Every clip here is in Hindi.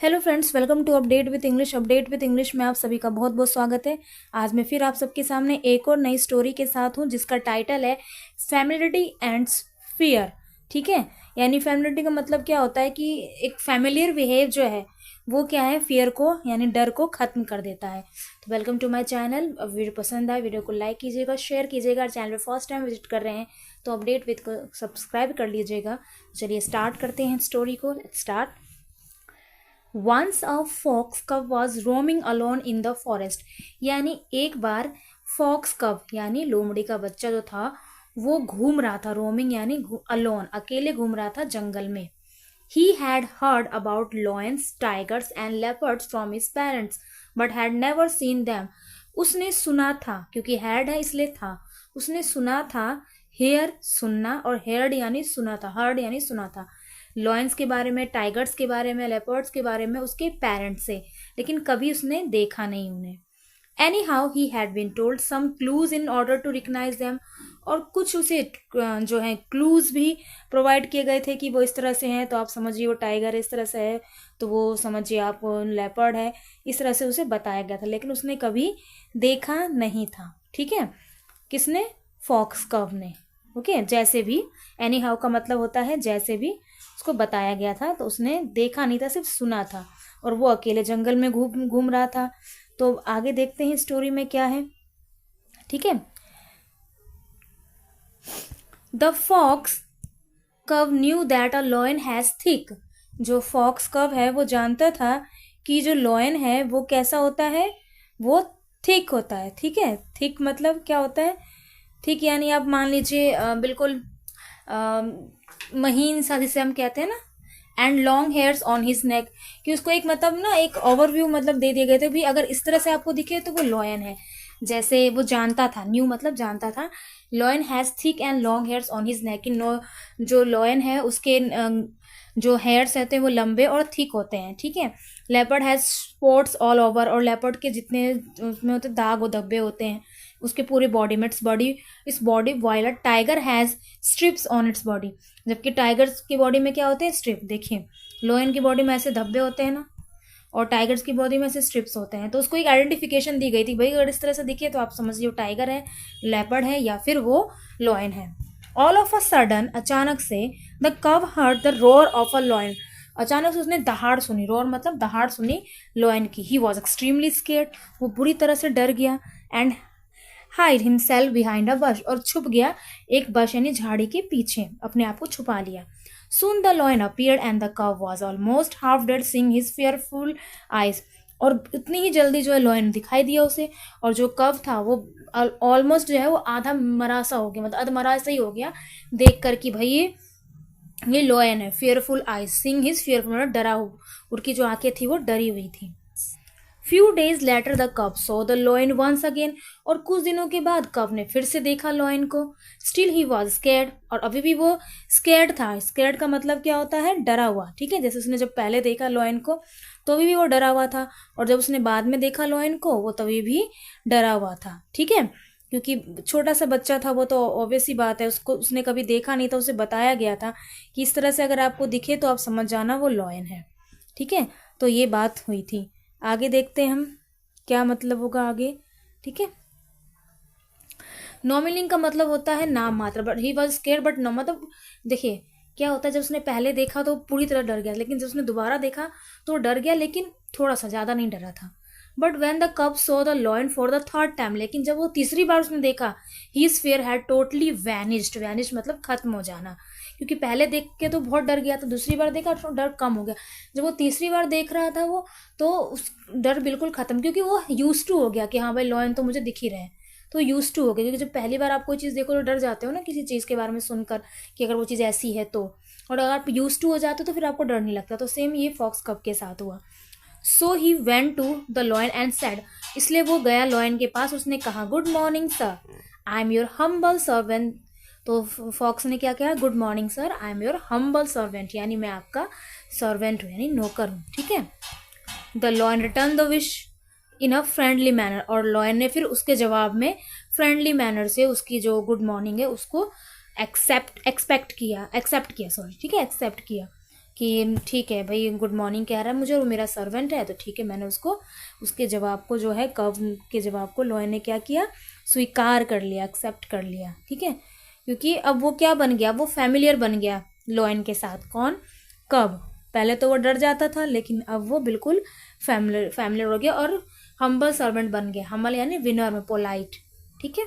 Hello friends, welcome to update with English में आप सभी का बहुत बहुत स्वागत है। आज मैं फिर आप सबके सामने एक और नई स्टोरी के साथ हूँ जिसका टाइटल है फैमिलियरिटी एंड फियर। ठीक है, यानी फैमिलियरिटी का मतलब क्या होता है कि एक फैमिलियर बिहेव जो है वो क्या है, फियर को यानी डर को खत्म कर देता है। तो welcome to my channel. Video पसंद आए वीडियो को लाइक कीजिएगा, शेयर कीजिएगा। चैनल पे फर्स्ट टाइम विजिट कर रहे हैं तो अपडेट विद को सब्सक्राइब कर लीजिएगा। चलिए स्टार्ट करते हैं स्टोरी को। Start. Once a fox cub was roaming alone in the forest। यानी एक बार फॉक्स कब यानी लोमड़ी का बच्चा जो था वो घूम रहा था। रोमिंग यानी अलोन, अकेले घूम रहा था जंगल में। He had heard about lions, tigers and leopards from his parents, but had never seen them। उसने सुना था, क्योंकि had है इसलिए था, उसने सुना था। hear सुनना और heard यानी सुना था, heard यानी सुना था। लॉयंस के बारे में, टाइगर्स के बारे में, लेपर्ड्स के बारे में उसके पेरेंट्स से, लेकिन कभी उसने देखा नहीं उन्हें। Anyhow he had been told some clues in order to recognise them. और कुछ उसे जो है क्लूज भी प्रोवाइड किए गए थे कि वो इस तरह से हैं तो आप समझिए वो टाइगर, इस तरह से है तो वो समझिए आप लेपर्ड है, इस तरह से उसे बताया गया था, लेकिन उसने कभी देखा नहीं था। ठीक है, किसने? फॉक्स कव ने। ओके, जैसे भी, एनी हाउ का मतलब होता है जैसे भी उसको बताया गया था, तो उसने देखा नहीं था, सिर्फ सुना था, और वो अकेले जंगल में घूम घूम रहा था। तो आगे देखते हैं स्टोरी में क्या है। ठीक है। द फॉक्स कव knew that a lion has thick. जो फॉक्स कव है वो जानता था कि जो लॉयन है वो कैसा होता है, वो थिक होता है। ठीक है, थिक मतलब क्या होता है? थिक यानी आप मान लीजिए बिल्कुल महीन सा, जिसे हम कहते हैं ना। And long hairs on his neck, कि उसको एक मतलब ना एक ओवरव्यू मतलब दे दिए गए थे भी, अगर इस तरह से आपको दिखे तो वो लॉयन है। जैसे वो जानता था, न्यू मतलब जानता था। Lion has thick and long hairs on his neck, जो लॉयन है उसके जो हेयर्स रहते हैं वो लंबे और थिक होते हैं। ठीक है। Leopard has spots all over, और लेपर्ड के जितने उसमें होते दाग और धब्बे होते हैं उसके पूरे बॉडी में, इस body while a tiger has stripes on its body. जबकि टाइगर्स की बॉडी में क्या होते हैं? स्ट्रिप। देखिए, लोयन की बॉडी में ऐसे धब्बे होते हैं ना, और टाइगर्स की बॉडी में ऐसे स्ट्रिप्स होते हैं। तो उसको एक आइडेंटिफिकेशन दी गई थी, भाई अगर इस तरह से दिखे तो आप समझिए वो टाइगर है, लेपर्ड है, या फिर वो लॉयन है। ऑल ऑफ अ सडन, अचानक से, द कव heard the roar of a lion. अचानक से उसने दहाड़ सुनी, रोर मतलब दहाड़ सुनी लॉयन की। ही वॉज एक्सट्रीमली स्केर्ड, वो बुरी तरह से डर गया। And hide himself behind a bush, और छुप गया एक बश यानी झाड़ी के पीछे, अपने आप को छुपा लिया। Soon the lion appeared and the cow was almost half dead seeing his fearful eyes। और इतनी ही जल्दी जो है लॉयन दिखाई दिया उसे, और जो कव था वो ऑलमोस्ट जो है वो आधा मरा सा हो गया, मतलब अधमरा सा ही हो गया देख कर कि भाई ये लॉयन है। fearful eyes seeing his fearful, मतलब डरा हुआ, उनकी जो आंखें थी वो डरी हुई थी। Few days later the cub saw the lion once again, और कुछ दिनों के बाद कब ने फिर से देखा लॉयन को। स्टिल ही वॉज स्केर्ड, और अभी भी वो स्केर्ड था। स्केर्ड का मतलब क्या होता है? डरा हुआ। ठीक है, जैसे उसने जब पहले देखा लॉयन को तो अभी भी वो डरा हुआ था, और जब उसने बाद में देखा लॉयन को वो तभी भी डरा हुआ था। ठीक है, क्योंकि छोटा सा बच्चा था वो, तो ऑब्वियस ही बात है, उसको उसने कभी देखा नहीं था, उसे बताया गया था कि इस तरह से अगर आपको दिखे तो आप समझ जाना वो लॉयन है। ठीक है, तो ये बात हुई थी। आगे देखते हैं हम क्या मतलब होगा आगे। ठीक है, नो मीनिंग का मतलब होता है नाम मात्र, but he was scare but no, मतलब देखिए क्या होता है, जब उसने पहले देखा तो पूरी तरह डर गया, लेकिन जब उसने दोबारा देखा तो डर गया, लेकिन थोड़ा सा, ज़्यादा नहीं डरा था। But when the cub saw the lion for the third time, लेकिन जब वो तीसरी बार उसने देखा, his fear had totally vanished. Vanish मतलब खत्म हो जाना, क्योंकि पहले देख के तो बहुत डर गया, तो दूसरी बार देखा तो डर कम हो गया। जब वो तीसरी बार देख रहा था वो, तो उस डर बिल्कुल खत्म, क्योंकि वो यूज टू हो गया कि हाँ भाई लॉयन तो मुझे दिख ही रहे हैं, तो यूज टू हो गया। क्योंकि जब पहली बार आप कोई चीज़ देखो तो डर जाते हो ना किसी चीज़ के बारे में सुनकर कि अगर वो चीज़ ऐसी है तो, और अगर आप यूज टू हो जाते हो तो फिर आपको डर नहीं लगता। तो सेम ये फॉक्स कब के साथ हुआ। So he went to the lion and said, इसलिए वो गया लॉयन के पास, उसने कहा good morning sir, I am your humble servant. तो फॉक्स ने क्या कहा? Good morning sir, I am your humble servant, यानी मैं आपका सर्वेंट हूँ, यानी नौकर हूँ। ठीक है। The lion return the wish in a friendly manner, और लॉयन ने फिर उसके जवाब में फ्रेंडली मैनर से उसकी जो गुड मॉर्निंग है उसको एक्सेप्ट किया। ठीक है, एक्सेप्ट किया कि ठीक है भाई गुड मॉर्निंग कह रहा है मुझे और वो मेरा सर्वेंट है, तो ठीक है, मैंने उसको उसके जवाब को जो है कव के जवाब को लॉयन ने क्या किया, स्वीकार कर लिया, एक्सेप्ट कर लिया। ठीक है, क्योंकि अब वो क्या बन गया, वो फैमिलियर बन गया लॉयन के साथ। कौन? कब। पहले तो वो डर जाता था, लेकिन अब वो बिल्कुल फैमिलियर हो गया और हम्बल सर्वेंट बन गया। हम्बल यानी विनर में पोलाइट। ठीक है,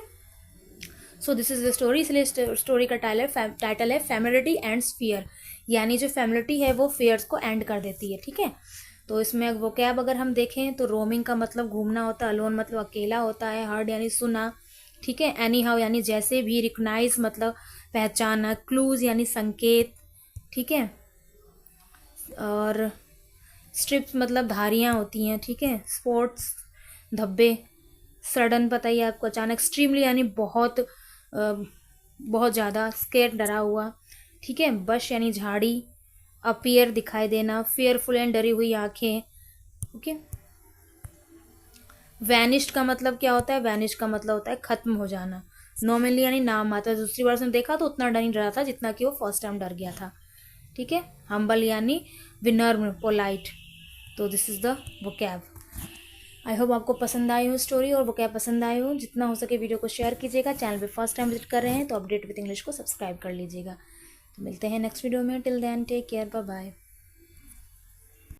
so this is the story. इसलिए स्टोरी का टाइटल है फेमिलिटी एंड फियर, यानी जो फेमिलिटी है वो फियर्स को एंड कर देती है। ठीक है, तो इसमें वो कैब अगर हम देखें तो रोमिंग का मतलब घूमना होता है, अलोन मतलब अकेला होता है, हर्ड यानी सुना। ठीक है, एनी हाउ यानी जैसे भी, रिकग्नाइज मतलब पहचाना, क्लूज यानी संकेत। ठीक है, और स्ट्रिप्स मतलब धारियाँ होती हैं। ठीक है, स्पोर्ट्स धब्बे, सडन पता ही है आपको, अचानक। एक्सट्रीमली यानी बहुत बहुत ज़्यादा, स्केर डरा हुआ। ठीक है, बश यानी झाड़ी, अपीयर दिखाई देना, फियरफुल एंड डरी हुई आंखें। ओके, वैनिश्ड का मतलब क्या होता है? वैनिश्ड का मतलब होता है खत्म हो जाना। नॉर्मली यानी नाम आता है, दूसरी बार उसने देखा तो उतना डर नहीं डरा था जितना कि वो फर्स्ट टाइम डर गया था। ठीक है, हम्बल यानी विनर्म, पोलाइट। तो this is the vocab. I hope आपको पसंद आई हो स्टोरी और वोकैब पसंद आए हो। जितना हो सके वीडियो को शेयर कीजिएगा। चैनल पे फर्स्ट टाइम विजिट कर रहे हैं तो अपडेट विद इंग्लिश को सब्सक्राइब कर लीजिएगा। तो मिलते हैं नेक्स्ट वीडियो में। Till then take care, bye bye.